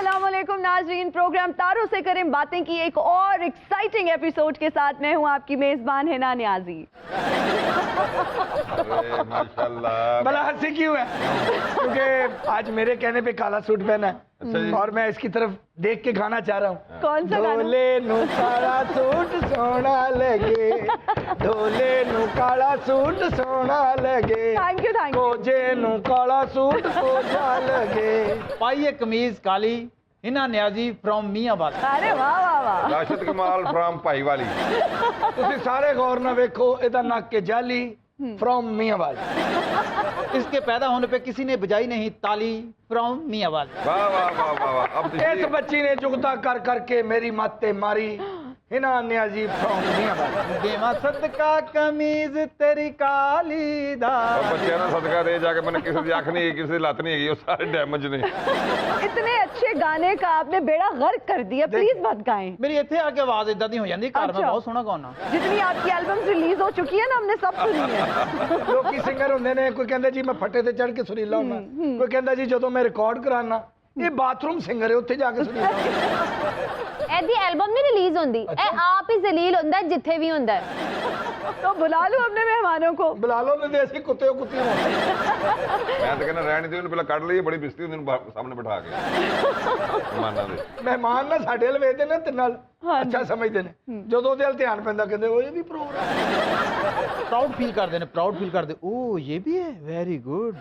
अस्सलामुअलैकुम नाज़रीन, प्रोग्राम तारों से करें बातें की एक और एक्साइटिंग एपिसोड के साथ मैं हूं आपकी मेजबान हिना नियाजी। माशाल्लाह। भला हंसी क्यों है? क्योंकि आज मेरे कहने पे काला सूट पहना है और मैं इसकी तरफ देख के गाना चाह रहा हूँ। कौन सा गाना? ढोले नु काला सूट सोना लगे, ढोले नु काला सूट सोना लगे, थैंक यू कोजे नु काला सूट कोजा लगे। पाइए कमीज काली, हिना नियाजी फ्रॉम मियांवाल। अरे वाह वाह वाह। राशिद कमाल फ्राम भाईवाली। तुसी सारे गौर ना वेखो, इहदा नक के जाली फ्रॉम मियांवाल। इसके पैदा होने पे किसी ने बजाई नहीं ताली फ्रॉम मियांवाल। वाह वाह वाह वाह वाह। अब इस बच्ची ने जुगता कर करके मेरी माते मारी, हिना नियाजी फ्रॉम मियांवाल। देवा सदका कमीज तेरी काली दा। बच्चे ना सदका दे जाके मैंने किसी की अख नहीं, किसी की लत नहीं है, वो सारे डैमेज ने। इतने अच्छे गाने का आपने बेड़ा गर्क कर दिया, प्लीज मत गाएं। मेरी इतने आके आवाज इदा दी हो जाती घर में। अच्छा। बहुत सोहना गाना। जितनी आपकी एल्बम रिलीज हो चुकी है ना, हमने सब सुनी है। लोग सिंगर होंगे ने, कोई कहता जी मैं फट्टे ते चढ़ के सुरीला हूं, कोई कहता जी जो मैं रिकॉर्ड कराना, ये बाथरूम सिंगर है, उत्थे जाके सुरीला। एदी एल्बम नहीं रिलीज होंदी, ए आप ही जलील होंदा है जिथे भी होंदा है। तो बुला लो अपने मेहमानों को। बुला लो ने देसी कुत्ते कुत्ती हो। मैं तो कहना रहने दी, पहले कट ली, बड़ी बिस्ती उन्होंने सामने बिठा के मेहमानां दे। मेहमान ना साडे हल वेखदे ने ते नाल अच्छा समझदे ने, जदों ओदे हल ध्यान पैंदा कहंदे ओ ये भी प्रोग्राम। प्राउड फील करते हैं, प्राउड फील करते। ओ ये भी है, वेरी गुड।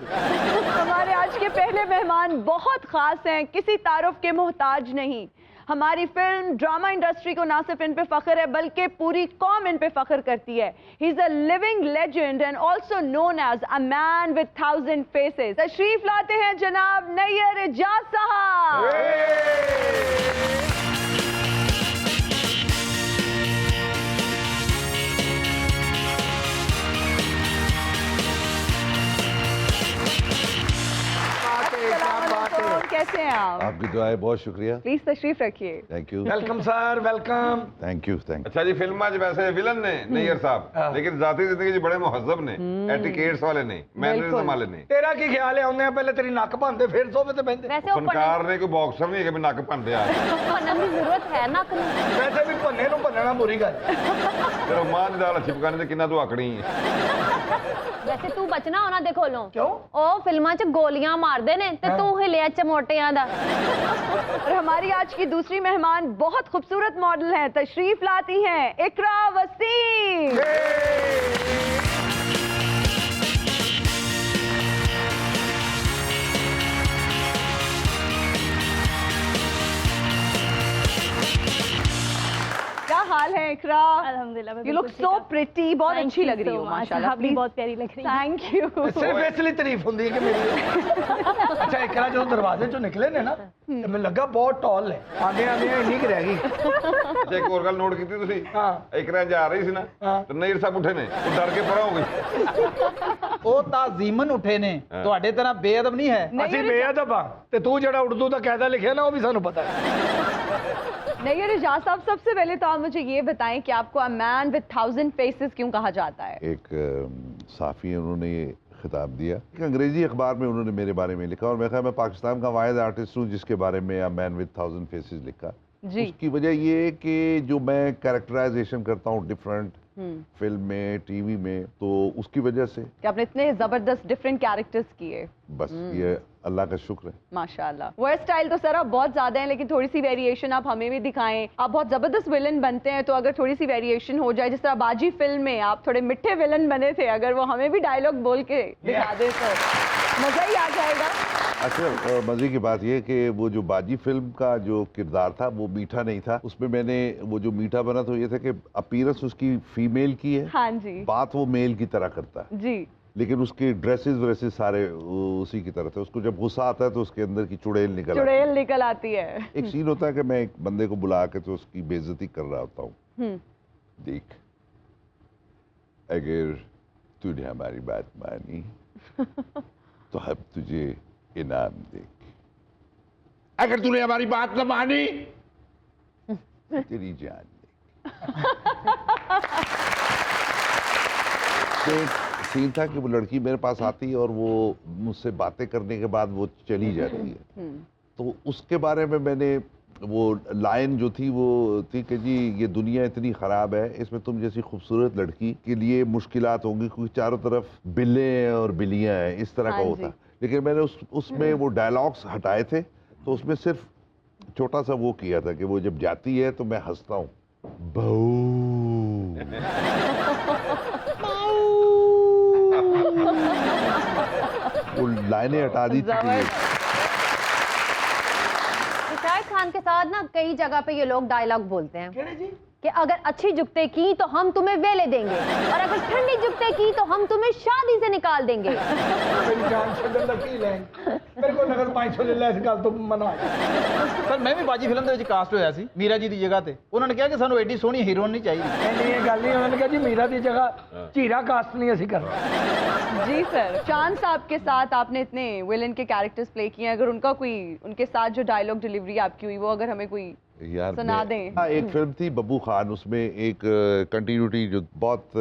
हमारे आज के पहले मेहमान बहुत खास हैं, किसी तारुफ के मोहताज नहीं। हमारी फिल्म ड्रामा इंडस्ट्री को ना सिर्फ इन पे फख्र है बल्कि पूरी कौम इन पे फख्र करती है। He is a living legend and also known as a man with 1000 faces. तशरीफ लाते हैं जनाब नैयर एजाज साहब। कैसे हैं आप? आपकी दुआएं, बहुत शुक्रिया। प्लीज तशरीफ रखिए। Thank you welcome sir, welcome. Thank you thank अच्छा जी, फिल्म आज वैसे विलन ने नैयर साहब, लेकिन जाती जिंदगी जी बड़े मुहज्जब ने, एटिकेट्स वाले ने, मैनरिज्म वाले ने। तेरा की ख्याल है? आने पहले तेरी नक भंदे फिर सोफे ते बहंदे। वैसे वो फनकार ने कोई बॉक्सर नहीं है कि नक भंदे आ। पन्नन की जरूरत है नक नूं। वैसे भी भन्ने नूं भन्नना बुरी गल। तेरा मां दी दाल छिपकाने ते किन्ना तू आकड़ी है। वैसे तू बचना उन्हां दे कोलों। क्यों? ओ फिल्मां च गोलियां मारदे ने ते तू हिलिया चमोटियां दा। और हमारी आज की दूसरी मेहमान बहुत खूबसूरत मॉडल हैं, तशरीफ लाती हैं इकरा वसीम। क्या हाल है इकरा? अल्हम्दुलिल्लाह। यू लुक सो प्रिटी, बहुत अच्छी लग रही हो माशाल्लाह। आप भी बहुत प्यारी लग रही हैं। Thank you. सिर्फ इसलिए तारीफ होंदी है कि मेरी। अच्छा इकरा जो दरवाजे चों निकले ने ना, ते मैं लगा बहुत टॉल है। आगे आगे इन्नी की रह गई। अच्छा एक और गल नोट की तुसी? हां। इकरा जा रही सी ना, तो नैयर साहब उठे ने, वो डर के परा हो गई। ओ ताजीमन उठे ने, ਤੁਹਾਡੇ तरह बेअदब नहीं है। ਅਸੀਂ ਬੇਅਦਬ ਆ ਤੇ ਤੂੰ ਜਿਹੜਾ ਉਰਦੂ ਦਾ ਕਾਇਦਾ ਲਿਖਿਆ ਨਾ, ਉਹ ਵੀ ਸਾਨੂੰ ਪਤਾ ਹੈ। नैयर एजाज साहब, सबसे पहले तो आप मुझे ये बताएं कि आपको अ मैन विद 1000 फेसेस क्यों कहा जाता है? एक साफ़ी है, उन्होंने ये खिताब दिया। एक अंग्रेजी अखबार में उन्होंने मेरे बारे में लिखा और मैं मैं पाकिस्तान का वाहिद आर्टिस्ट हूँ जिसके बारे में अ मैन विद 1000 फेसेस लिखा। जी। उसकी वजह ये है कि जो मैं कैरेक्टराइजेशन करता हूँ डिफरेंट फिल्म में, टीवी में, तो उसकी वजह से कि आपने इतने जबरदस्त डिफरेंट कैरेक्टर्स किए। बस ये अल्लाह का शुक्र है। माशाल्लाह। वर्ड स्टाइल तो सर आप बहुत ज्यादा हैं, लेकिन थोड़ी सी वेरिएशन आप हमें भी दिखाएं। आप बहुत जबरदस्त विलन बनते हैं, तो अगर थोड़ी सी वेरिएशन हो जाए, जिस तरह बाजी फिल्म में आप थोड़े मिठे विलन बने थे, अगर वो हमें भी डायलॉग बोल के दिखा दे तो मजा ही आ जाएगा। अच्छा मजे की बात यह कि वो जो बाजी फिल्म का जो किरदार था वो मीठा नहीं था। उसमें मैंने वो जो मीठा बना तो ये था कि अपीयरेंस उसकी फीमेल की है, हाँ जी, बात वो मेल की तरह करता है, जी, लेकिन उसके ड्रेसेस व्रेसेस सारे उसी की तरह थे। उसको जब गुस्सा आता है तो उसके अंदर की चुड़ैल निकल आती है। चुड़ैल निकल आती है। एक सीन होता है कि मैं एक बंदे को बुला के तो उसकी बेइज्जती कर रहा होता हूँ। देख, अगर तूने हमारी बात मानी तो हम तुझे इनाम देंगे, अगर तूने हमारी बात न मानी तेरी जान देंगे। सीन था कि वो लड़की मेरे पास आती है और वो मुझसे बातें करने के बाद वो चली जाती है। तो उसके बारे में मैंने वो लाइन जो थी वो थी कि जी ये दुनिया इतनी ख़राब है, इसमें तुम जैसी खूबसूरत लड़की के लिए मुश्किलात होंगी क्योंकि चारों तरफ बिल्ले और बिल्लियाँ हैं, इस तरह का हाँ होता। जी। लेकिन मैंने उसमें वो डायलॉग्स हटाए थे, तो उसमें सिर्फ छोटा सा वो किया था कि वो जब जाती है तो मैं हंसता हूँ, बहू। वो लाइनें हटा दी थी। शाहिद खान के साथ ना कई जगह पे ये लोग डायलॉग बोलते हैं केड़े जी कि अगर अच्छी जुगते की तो हम तुम्हें वेले देंगे और अगर ठंडी जुगते की तो हम तुम्हें शादी से निकाल देंगे। मेरी जान छड्डन दा की लैन मेरे को नगर 500 ले लै इस गल तो मना ਪਰ ਮੈਂ ਵੀ ਬਾਜੀ ਫਿਲਮ ਦੇ ਵਿੱਚ ਕਾਸਟ ਹੋਇਆ ਸੀ ਮੀਰਾ ਜੀ ਦੀ ਜਗ੍ਹਾ ਤੇ। ਉਹਨਾਂ ਨੇ ਕਿਹਾ ਕਿ ਸਾਨੂੰ ਐਡੀ ਸੋਹਣੀ ਹੀਰੋਇਨ ਨਹੀਂ ਚਾਹੀਦੀ। नहीं ये गल नहीं उन्होंने कहा जी मीरा की जगह चीरा कास्ट नहीं असी करना। जी सर, चांद साहब के साथ आपने इतने विलन के कैरेक्टर्स प्ले किए हैं, अगर उनका कोई उनके साथ जो डायलॉग डिलीवरी आपकी हुई वो अगर हमें कोई यार सुना मैं- दें। हाँ, एक फिल्म थी बब्बू खान, उसमें एक कंटिन्यूटी जो बहुत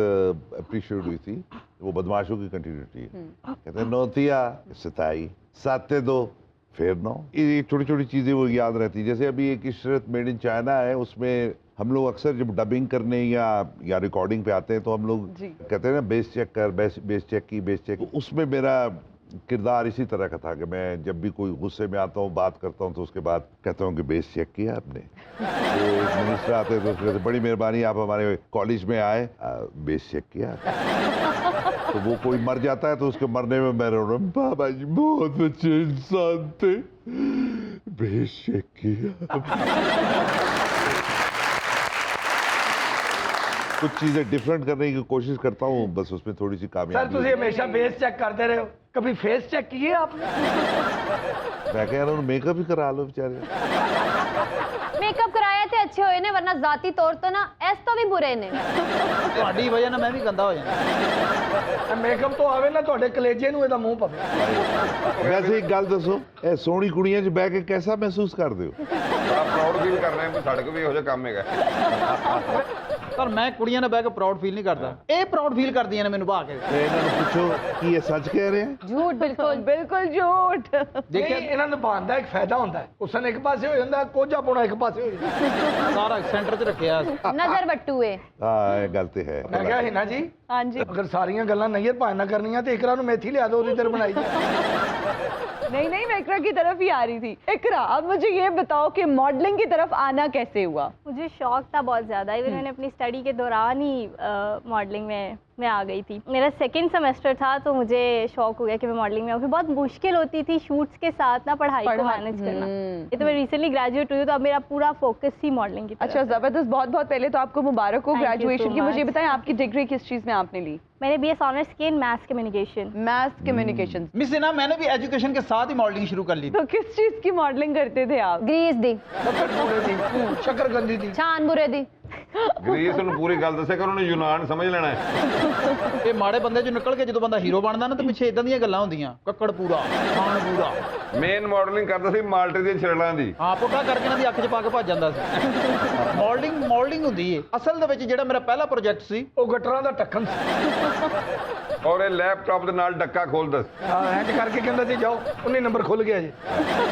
अप्रिशिएट हुई थी, वो बदमाशों की कंटिन्यूटी है। कहते हैं नौतिया सताई साते दो फिर नौ, ये छोटी छोटी चीजें वो याद रहती। जैसे अभी एक इशरत मेड इन चाइना है, उसमें हम लोग अक्सर जब डबिंग करने या रिकॉर्डिंग पे आते हैं तो हम लोग जी। कहते हैं ना बेस चेक कर, बेस चेक की, बेस चेक। तो उसमें मेरा किरदार इसी तरह का था कि मैं जब भी कोई गुस्से में आता हूँ, बात करता हूँ, तो उसके बाद कहता हूँ कि बेस चेक किया आपने। तो एक मिनिस्टर आते हैं तो उसके कहते बड़ी मेहरबानी आप हमारे कॉलेज में आए, बेस चेक किया आपने। तो वो कोई मर जाता है तो उसके मरने में मैं रो रहा हूँ, बाबा जी बहुत अच्छे इंसान थे, बेस चेक किया। कुछ चीजें डिफरेंट करने की कोशिश करता हूँ, बस उसमें थोड़ी सी सर कामयाबी तुम हमेशा बेस चेक करते रहे हो, कभी फेस चेक किए आपने? मैं कह रहा हूँ मेकअप ही करा लो बेचारे। मेकअप कराया थे अच्छे होए ने वरना जाती तौर तो ना ऐस तो भी बुरे ने। ਤੁਹਾਡੀ ਵਜ੍ਹਾ ਨਾਲ ਮੈਂ ਵੀ ਗੰਦਾ ਹੋ ਜਾਣਾ। मेकअप तो आवे ना ਤੁਹਾਡੇ कलेजे ਨੂੰ ਇਹਦਾ ਮੂੰਹ ਪਵੇ। वैसे एक गल दसो, ए सोहनी कुड़ियां च बह के कैसा महसूस करदे हो? बड़ा प्राउड फील कर रहे हैं, ਸਾਡੇ ਕੋਲ ਵੀ ਇਹੋ ਜਿਹਾ ਕੰਮ ਹੈਗਾ। ਪਰ ਮੈਂ ਕੁੜੀਆਂ ਨਾਲ ਬਹਿ ਕੇ ਪ੍ਰਾਊਡ ਫੀਲ ਨਹੀਂ ਕਰਦਾ, ਇਹ ਪ੍ਰਾਊਡ ਫੀਲ ਕਰਦੀਆਂ ਨੇ ਮੈਨੂੰ ਬਹਾ ਕੇ। ए, इन्हां नूं पूछो कि ये सच कह रहे हैं? झूठ बिल्कुल। बिल्कुल झूठ। ਦੇਖਿਆ ਇਹਨਾਂ ਨੂੰ ਨਿਭਾਉਣ ਦਾ ਇੱਕ ਫਾਇਦਾ ਹੁੰਦਾ ਹੈ, ਹੁਸਨ ਇੱਕ ਪਾਸੇ ਹੋ ਜਾਂਦਾ, ਕੋਝਾ ਪਾਉਣਾ ਇੱਕ ਪਾਸੇ ਹੋ ਜਾਂਦਾ। ਸਾਰਾ ਸੈਂਟਰ 'ਚ ਰੱਖਿਆ। नजर बट्टू है। हाँ ये गल ते है। ਮੈਂ ਕਿਹਾ ਹਿਨਾ ਜੀ हाँ जी। ਅਗਰ ਸਾਰੀਆਂ ਗੱਲਾਂ ਨਈਅਰ ਭਾਣ ਨਾਲ ਕਰਨੀਆਂ ਤੇ ਇਕਰਾ ਨੂੰ ਮੇਥੀ ਲਿਆ ਦਿਓ, ਉਹਦੀ ਦਰ ਬਣਾਈ ਜਾ। नहीं नहीं, मैं इकरा की तरफ ही आ रही थी। इकरा, अब मुझे ये बताओ कि मॉडलिंग की तरफ आना कैसे हुआ? मुझे शौक था बहुत ज़्यादा, इवन मैंने अपनी स्टडी के दौरान ही मॉडलिंग में मैं आ गई थी। मेरा सेकंड सेमेस्टर था तो मुझे शौक हो गया कि मैं मॉडलिंग में आऊँ। बहुत मुश्किल होती थी शूट्स के साथ ना पढ़ाई को मैनेज करना। ये तो मैं रिसेंटली ग्रेजुएट हुई हूँ, तो अब मेरा पूरा फोकस ही मॉडलिंग की तरफ अच्छा, जबरदस्त, बहुत बहुत पहले तो आपको मुबारक हो Thank you so ग्रेजुएशन की। मुझे much. बताएं आपकी डिग्री किस चीज में आपने ली? मैंने BS ऑनर्स की in maths communication. Maths communication. Miss इना मैंने भी एजुकेशन के साथ ही मॉडलिंग शुरू कर ली थी। तो किस चीज की मॉडलिंग करते थे आप? ग्रीस दी, ਸ਼ੱਕਰ ਦੀ ਸ਼ੱਕਰਕੰਦੀ ਦੀ। छान बुरे दी। ਗਰੀਸ ਨੂੰ ਪੂਰੀ ਗੱਲ ਦੱਸੇ ਕਿ ਉਹਨੇ ਯੂਨਾਨ ਸਮਝ ਲੈਣਾ ਹੈ। ਇਹ ਮਾੜੇ ਬੰਦੇ 'ਚੋਂ ਨਿਕਲ ਕੇ ਜਦੋਂ ਬੰਦਾ ਹੀਰੋ ਬਣਦਾ ਨਾ ਤੇ ਪਿੱਛੇ ਇਦਾਂ ਦੀਆਂ ਗੱਲਾਂ ਹੁੰਦੀਆਂ, ਕੱਕੜ ਪੂਰਾ, ਖਾਣ ਪੂਰਾ। ਮੇਨ ਮਾਡਲਿੰਗ ਕਰਦਾ ਸੀ ਮਾਲਟੇ ਦੀਆਂ ਛਿਰਲਾਂ ਦੀ। ਹਾਂ, ਪੁੱਠਾ ਕਰਕੇ ਇਹਨਾਂ ਦੀ ਅੱਖ 'ਚ ਪਾ ਕੇ ਭੱਜ ਜਾਂਦਾ ਸੀ। ਮਾਡਲਿੰਗ ਹੁੰਦੀ ਏ। ਅਸਲ ਦੇ ਵਿੱਚ ਜਿਹੜਾ ਮੇਰਾ ਪਹਿਲਾ ਪ੍ਰੋਜੈਕਟ ਸੀ, ਉਹ ਗਟਰਾਂ ਦਾ ਢੱਕਣ ਸੀ। ਔਰ ਇਹ ਲੈਪਟਾਪ ਦੇ ਨਾਲ ਡੱਕਾ ਖੋਲ ਦੱਸ। ਹਾਂ ਇੰਜ ਕਰਕੇ ਕਹਿੰਦਾ ਸੀ ਜਾਓ 19 ਨੰਬਰ ਖੁੱਲ ਗਿਆ ਜੀ।